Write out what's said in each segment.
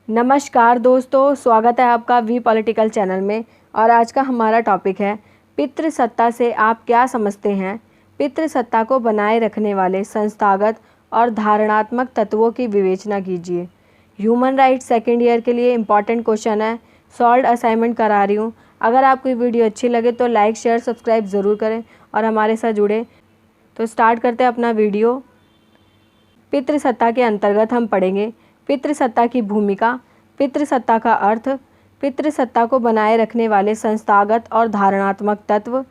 नमस्कार दोस्तों, स्वागत है आपका वी पॉलिटिकल चैनल में। और आज का हमारा टॉपिक है पितृसत्ता से आप क्या समझते हैं। पितृसत्ता को बनाए रखने वाले संस्थागत और धारणात्मक तत्वों की विवेचना कीजिए। ह्यूमन राइट्स सेकेंड ईयर के लिए इम्पॉर्टेंट क्वेश्चन है, सॉल्व असाइनमेंट करा रही हूँ। अगर आपको वीडियो अच्छी लगे तो लाइक शेयर सब्सक्राइब ज़रूर करें और हमारे साथ जुड़े। तो स्टार्ट करते हैं अपना वीडियो। पितृसत्ता के अंतर्गत हम पढ़ेंगे पितृसत्ता की भूमिका, पितृसत्ता का अर्थ, पितृसत्ता को बनाए रखने वाले संस्थागत और धारणात्मक तत्व,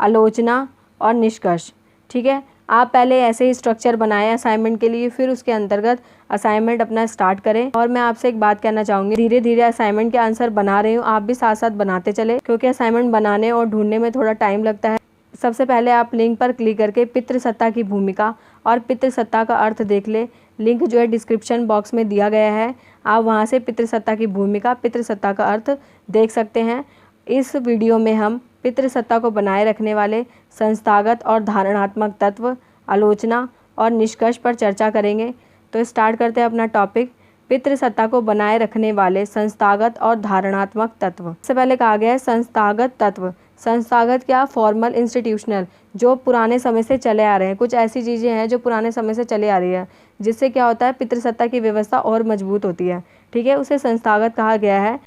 आलोचना और निष्कर्ष। ठीक है, आप पहले ऐसे ही स्ट्रक्चर बनाएं असाइनमेंट के लिए, फिर उसके अंतर्गत असाइनमेंट अपना स्टार्ट करें। और मैं आपसे एक बात कहना चाहूँगी, धीरे धीरे असाइनमेंट के आंसर बना रही हूँ, आप भी साथ साथ बनाते चले, क्योंकि असाइनमेंट बनाने और ढूंढने में थोड़ा टाइम लगता है। सबसे पहले आप लिंक पर क्लिक करके पितृसत्ता की भूमिका और पितृसत्ता का अर्थ देख ले। लिंक जो है डिस्क्रिप्शन बॉक्स में दिया गया है, आप वहां से पितृसत्ता की भूमिका, पितृसत्ता का अर्थ देख सकते हैं। इस वीडियो में हम पितृसत्ता को बनाए रखने वाले संस्थागत और धारणात्मक तत्व, आलोचना और निष्कर्ष पर चर्चा करेंगे। तो स्टार्ट करते हैं अपना टॉपिक, पितृसत्ता को बनाए रखने वाले संस्थागत और धारणात्मक तत्व। सबसे पहले कहा गया है संस्थागत तत्व। संस्थागत क्या? फॉर्मल, इंस्टीट्यूशनल, जो पुराने समय से चले आ रहे हैं। कुछ ऐसी चीज़ें हैं जो पुराने समय से चले आ रही है, जिससे क्या होता है, पितृसत्ता की व्यवस्था और मजबूत होती है। ठीक है, उसे संस्थागत कहा गया है।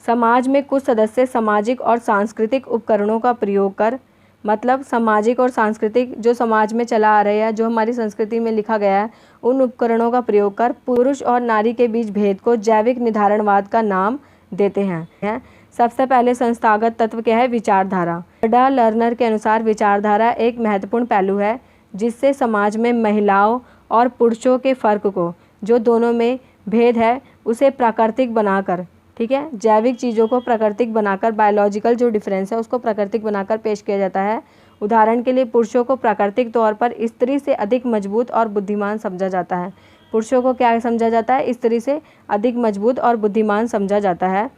समाज में कुछ सदस्य सामाजिक और सांस्कृतिक उपकरणों का प्रयोग कर, मतलब सामाजिक और सांस्कृतिक जो समाज में चला आ रहे हैं, जो हमारी संस्कृति में लिखा गया है, उन उपकरणों का प्रयोग कर पुरुष और नारी के बीच भेद को जैविक निर्धारणवाद का नाम देते हैं। सबसे पहले संस्थागत तत्व क्या है? विचारधारा। डा लर्नर के अनुसार विचारधारा एक महत्वपूर्ण पहलू है जिससे समाज में महिलाओं और पुरुषों के फर्क को, जो दोनों में भेद है, उसे प्राकृतिक बनाकर, ठीक है, जैविक चीज़ों को प्राकृतिक बनाकर, बायोलॉजिकल जो डिफरेंस है उसको प्राकृतिक बनाकर पेश किया जाता है। उदाहरण के लिए पुरुषों को प्राकृतिक तौर पर स्त्री से अधिक मजबूत और बुद्धिमान समझा जाता है। पुरुषों को क्या समझा जाता है? स्त्री से अधिक मजबूत और बुद्धिमान समझा जाता है।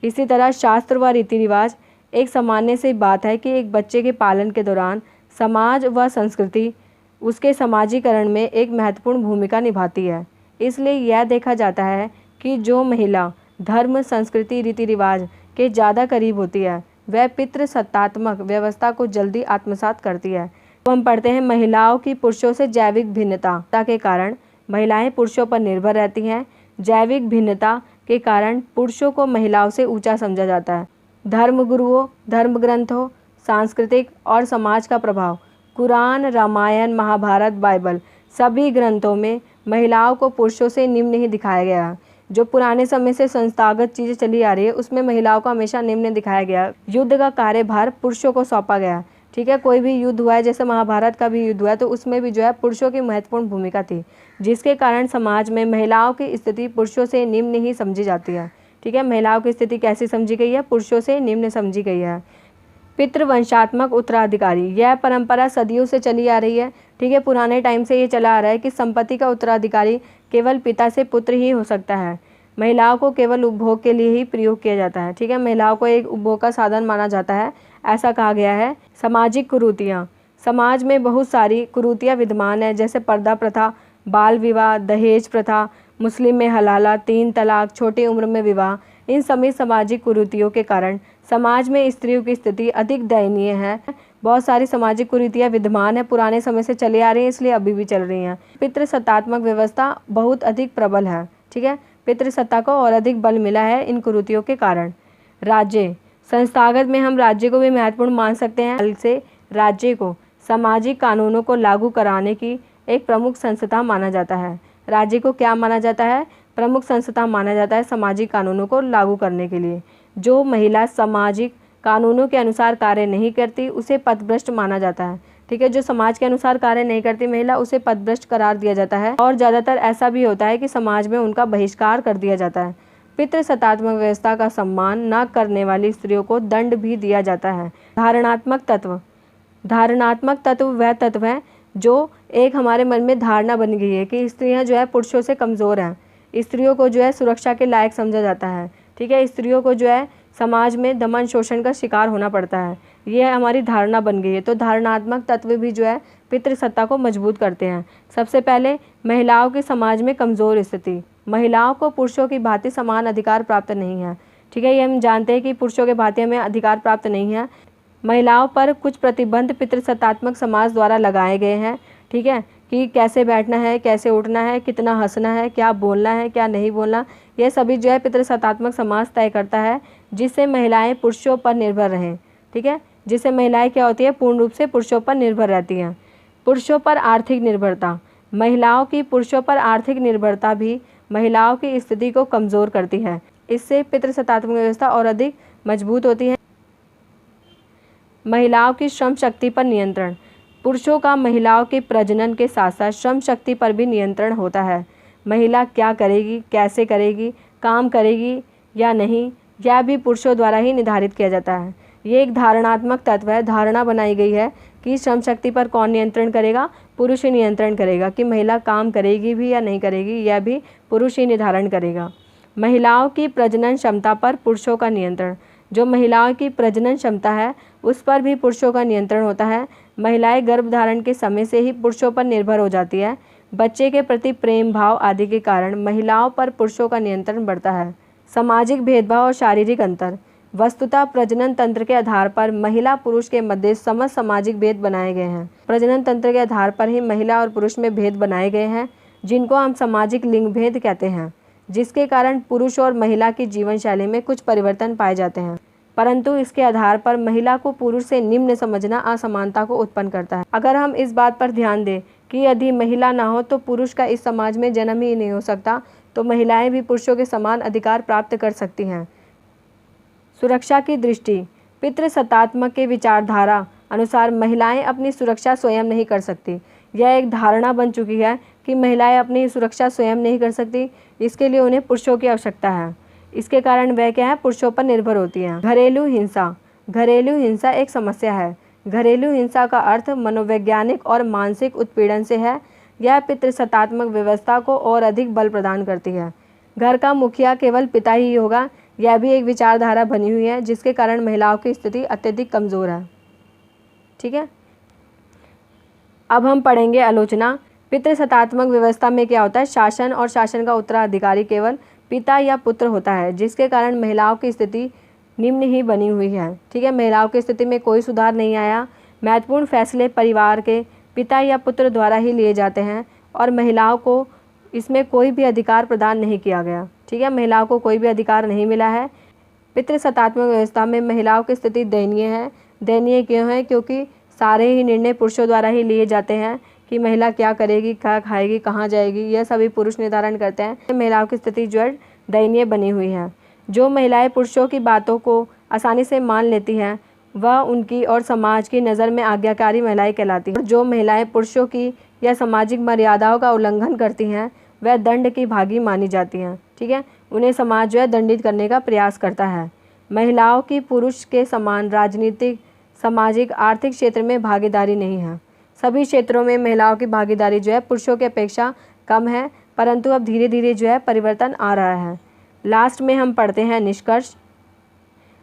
इसी तरह शास्त्र व रीति रिवाज एक सामान्य सी बात है कि एक बच्चे के पालन के दौरान समाज व संस्कृति उसके समाजीकरण में एक महत्वपूर्ण भूमिका निभाती है। इसलिए यह देखा जाता है कि जो महिला धर्म, संस्कृति, रीति रिवाज के ज़्यादा करीब होती है, वह पितृसत्तात्मक व्यवस्था को जल्दी आत्मसात करती है। तो हम पढ़ते हैं महिलाओं की पुरुषों से जैविक भिन्नता के कारण महिलाएं पुरुषों पर निर्भर रहती हैं। जैविक भिन्नता के कारण पुरुषों को महिलाओं से ऊंचा समझा जाता है। धर्म गुरुओं, धर्म ग्रंथों, सांस्कृतिक और समाज का प्रभाव, कुरान, रामायण, महाभारत, बाइबल, सभी ग्रंथों में महिलाओं को पुरुषों से निम्न ही दिखाया गया है। जो पुराने समय से संस्थागत चीज़ें चली आ रही है, उसमें महिलाओं को हमेशा निम्न दिखाया गया। युद्ध का कार्यभार पुरुषों को सौंपा गया। ठीक है, कोई भी युद्ध हुआ है, जैसे महाभारत का भी युद्ध हुआ है, तो उसमें भी जो है पुरुषों की महत्वपूर्ण भूमिका थी, जिसके कारण समाज में महिलाओं की स्थिति पुरुषों से निम्न ही समझी जाती है। ठीक है, महिलाओं की स्थिति कैसी समझी गई है? पुरुषों से निम्न समझी गई है। पितृवंशात्मक उत्तराधिकारी, यह परंपरा सदियों से चली आ रही है। ठीक है, पुराने टाइम से ये चला आ रहा है कि संपत्ति का उत्तराधिकारी केवल पिता से पुत्र ही हो सकता है। महिलाओं को केवल उपभोग के लिए ही प्रयोग किया जाता है। ठीक है, महिलाओं को एक उपभोग का साधन माना जाता है, ऐसा कहा गया है। सामाजिक कुरीतियाँ, समाज में बहुत सारी कुरीतियाँ विद्यमान है, जैसे पर्दा प्रथा, बाल विवाह, दहेज प्रथा, मुस्लिम में हलाला, 3 तलाक, छोटी उम्र में विवाह। इन सभी सामाजिक कुरीतियों के कारण समाज में स्त्रियों की स्थिति अधिक दयनीय है। बहुत सारी सामाजिक कुरीतियाँ विद्यमान है, पुराने समय से चली आ रही हैं, इसलिए अभी भी चल रही हैं। पितृसत्तात्मक व्यवस्था बहुत अधिक प्रबल है। ठीक है, पितृसत्ता को और अधिक बल मिला है इन कुरीतियों के कारण। राज्य, संस्थागत में हम राज्य को भी महत्वपूर्ण मान सकते हैं। हाल से राज्य को सामाजिक कानूनों को लागू कराने की एक प्रमुख संस्था माना जाता है। राज्य को क्या माना जाता है? प्रमुख संस्था माना जाता है सामाजिक कानूनों को लागू करने के लिए। जो महिला सामाजिक कानूनों के अनुसार कार्य नहीं करती, उसे पथभ्रष्ट माना जाता है। ठीक है, जो समाज के अनुसार कार्य नहीं करती महिला, उसे पथभ्रष्ट करार दिया जाता है। और ज़्यादातर ऐसा भी होता है कि समाज में उनका बहिष्कार कर दिया जाता है। पितृसत्तात्मक व्यवस्था का सम्मान न करने वाली स्त्रियों को दंड भी दिया जाता है। धारणात्मक तत्व, धारणात्मक तत्व वह तत्व है जो एक हमारे मन में धारणा बन गई है कि स्त्रियां जो है पुरुषों से कमज़ोर हैं। स्त्रियों को जो है सुरक्षा के लायक समझा जाता है। ठीक है, स्त्रियों को जो है समाज में दमन शोषण का शिकार होना पड़ता है। ये हमारी धारणा बन गई है। तो धारणात्मक तत्व भी जो है पितृसत्ता को मजबूत करते हैं। सबसे पहले महिलाओं की समाज में कमज़ोर स्थिति। महिलाओं को पुरुषों की भांति समान अधिकार प्राप्त नहीं है। ठीक है, ये हम जानते हैं कि पुरुषों के भांति हमें अधिकार प्राप्त नहीं है। महिलाओं पर कुछ प्रतिबंध पितृसत्तात्मक समाज द्वारा लगाए गए हैं। ठीक है, कि कैसे बैठना है, कैसे उठना है, कितना हंसना है, क्या बोलना है, क्या नहीं बोलना, यह सभी जो है पितृसत्तात्मक समाज तय करता है, जिससे महिलाएं पुरुषों पर निर्भर रहें। ठीक है, जिससे महिलाएं क्या होती है, पूर्ण रूप से पुरुषों पर निर्भर रहती हैं। पुरुषों पर आर्थिक निर्भरता। महिलाओं की पुरुषों पर आर्थिक निर्भरता भी महिलाओं की स्थिति को कमज़ोर करती है। इससे पितृसत्तात्मक व्यवस्था और अधिक मजबूत होती है। महिलाओं की श्रम शक्ति पर नियंत्रण। पुरुषों का महिलाओं के प्रजनन के साथ साथ श्रम शक्ति पर भी नियंत्रण होता है। महिला क्या करेगी, कैसे करेगी, काम करेगी या नहीं, यह भी पुरुषों द्वारा ही निर्धारित किया जाता है। ये एक धारणात्मक तत्व है। धारणा बनाई गई है कि श्रम शक्ति पर कौन नियंत्रण करेगा, पुरुष ही नियंत्रण करेगा। कि महिला काम करेगी भी या नहीं करेगी, यह भी पुरुष ही निर्धारण करेगा। महिलाओं की प्रजनन क्षमता पर पुरुषों का नियंत्रण। जो महिलाओं की प्रजनन क्षमता है उस पर भी पुरुषों का नियंत्रण होता है। महिलाएं गर्भधारण के समय से ही पुरुषों पर निर्भर हो जाती है। बच्चे के प्रति प्रेम भाव आदि के कारण महिलाओं पर पुरुषों का नियंत्रण बढ़ता है। सामाजिक भेदभाव और शारीरिक अंतर। वस्तुतः प्रजनन तंत्र के आधार पर महिला पुरुष के मध्य समस्त सामाजिक भेद बनाए गए हैं। प्रजनन तंत्र के आधार पर ही महिला और पुरुष में भेद बनाए गए हैं, जिनको हम सामाजिक लिंग भेद कहते हैं, जिसके कारण पुरुष और महिला की जीवन शैली में कुछ परिवर्तन पाए जाते हैं। परंतु इसके आधार पर महिला को पुरुष से निम्न समझना असमानता को उत्पन्न करता है। अगर हम इस बात पर ध्यान दें कि यदि महिला ना हो तो पुरुष का इस समाज में जन्म ही नहीं हो सकता, तो महिलाएं भी पुरुषों के समान अधिकार प्राप्त कर सकती हैं। सुरक्षा की दृष्टि। पितृसत्तात्मक के विचारधारा अनुसार महिलाएं अपनी सुरक्षा स्वयं नहीं कर सकती। यह एक धारणा बन चुकी है कि महिलाएं अपनी सुरक्षा स्वयं नहीं कर सकती, इसके लिए उन्हें पुरुषों की आवश्यकता है। इसके कारण वह क्या है, पुरुषों पर निर्भर होती हैं। घरेलू हिंसा। घरेलू हिंसा एक समस्या है। घरेलू हिंसा का अर्थ मनोवैज्ञानिक और मानसिक उत्पीड़न से है। यह पितृसत्तात्मक व्यवस्था को और अधिक बल प्रदान करती है। घर का मुखिया केवल पिता ही होगा, यह भी एक विचारधारा बनी हुई है, जिसके कारण महिलाओं की स्थिति अत्यधिक कमज़ोर है। ठीक है, अब हम पढ़ेंगे आलोचना। पितृसत्तात्मक व्यवस्था में क्या होता है, शासन और शासन का उत्तराधिकारी केवल पिता या पुत्र होता है, जिसके कारण महिलाओं की स्थिति निम्न ही बनी हुई है। ठीक है, महिलाओं की स्थिति में कोई सुधार नहीं आया। महत्वपूर्ण फैसले परिवार के पिता या पुत्र द्वारा ही लिए जाते हैं और महिलाओं को इसमें कोई भी अधिकार प्रदान नहीं किया गया। ठीक है, महिलाओं को कोई भी अधिकार नहीं मिला है। पितृसत्तात्मक व्यवस्था में महिलाओं की स्थिति दयनीय है। दयनीय क्यों है, क्योंकि सारे ही निर्णय पुरुषों द्वारा ही लिए जाते हैं कि महिला क्या करेगी, क्या खाएगी, कहाँ जाएगी, यह सभी पुरुष निर्धारण करते हैं। महिलाओं की स्थिति जो है दयनीय बनी हुई है। जो महिलाएं पुरुषों की बातों को आसानी से मान लेती हैं वह उनकी और समाज की नज़र में आज्ञाकारी महिलाएं कहलाती हैं। जो महिलाएं पुरुषों की या सामाजिक मर्यादाओं का उल्लंघन करती हैं वह दंड की भागी मानी जाती हैं। ठीक है, उन्हें समाज जो है दंडित करने का प्रयास करता है। महिलाओं की पुरुष के समान राजनीतिक, सामाजिक, आर्थिक क्षेत्र में भागीदारी नहीं है। सभी क्षेत्रों में महिलाओं की भागीदारी जो है पुरुषों की अपेक्षा कम है, परंतु अब धीरे धीरे जो है परिवर्तन आ रहा है। लास्ट में हम पढ़ते हैं निष्कर्ष।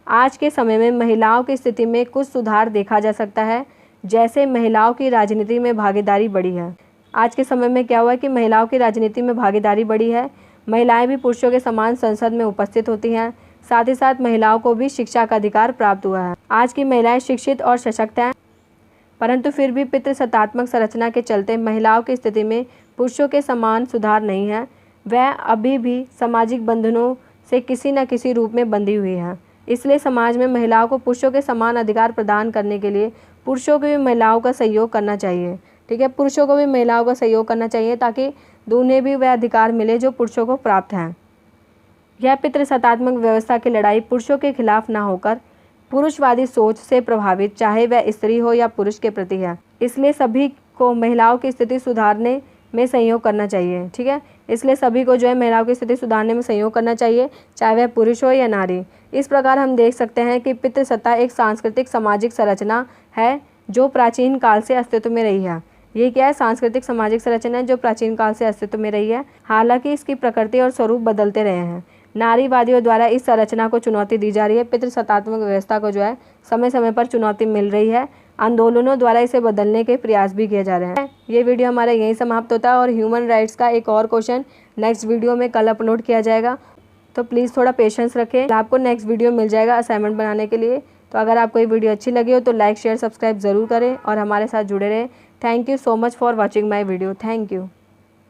आज के समय में महिलाओं की स्थिति में कुछ सुधार देखा जा सकता है, जैसे महिलाओं की राजनीति में भागीदारी बढ़ी है। आज के समय में क्या हुआ है कि महिलाओं की राजनीति में भागीदारी बढ़ी है। महिलाएं भी पुरुषों के समान संसद में उपस्थित होती हैं। साथ ही साथ महिलाओं को भी शिक्षा का अधिकार प्राप्त हुआ है। आज की महिलाएं शिक्षित और सशक्त हैं, परंतु फिर भी पितृसत्तात्मक संरचना के चलते महिलाओं की स्थिति में पुरुषों के समान सुधार नहीं है। वह अभी भी सामाजिक बंधनों से किसी न किसी रूप में बंधी हुई है। इसलिए समाज में महिलाओं को पुरुषों के समान अधिकार प्रदान करने के लिए पुरुषों को भी महिलाओं का सहयोग करना चाहिए। ठीक है, पुरुषों को भी महिलाओं का सहयोग करना चाहिए ताकि उन्हें भी वह अधिकार मिले जो पुरुषों को प्राप्त हैं। यह पितृसत्तात्मक व्यवस्था की लड़ाई पुरुषों के खिलाफ ना होकर पुरुषवादी सोच से प्रभावित, चाहे वह स्त्री हो या पुरुष के प्रति है। इसलिए सभी को महिलाओं की स्थिति सुधारने में सहयोग करना चाहिए। ठीक है, इसलिए सभी को जो है महिलाओं की स्थिति सुधारने में सहयोग करना चाहिए, चाहे वह पुरुष हो या नारी। इस प्रकार हम देख सकते हैं कि पितृसत्ता एक सांस्कृतिक सामाजिक संरचना है जो प्राचीन काल से अस्तित्व में रही है। ये क्या है, सांस्कृतिक सामाजिक संरचना है जो प्राचीन काल से अस्तित्व में रही है। हालांकि इसकी प्रकृति और स्वरूप बदलते रहे हैं। नारीवादियों द्वारा इस संरचना को चुनौती दी जा रही है। पितृसत्तात्मक व्यवस्था को जो है समय समय पर चुनौती मिल रही है। आंदोलनों द्वारा इसे बदलने के प्रयास भी किए जा रहे हैं। ये वीडियो हमारा यहीं समाप्त होता है और ह्यूमन राइट्स का एक और क्वेश्चन नेक्स्ट वीडियो में कल अपलोड किया जाएगा, तो प्लीज़ थोड़ा पेशेंस रखें। आपको नेक्स्ट वीडियो मिल जाएगा असाइनमेंट बनाने के लिए। तो अगर आपको ये वीडियो अच्छी लगी हो तो लाइक शेयर सब्सक्राइब ज़रूर करें और हमारे साथ जुड़े रहें। Thank you so much for watching my video. Thank you.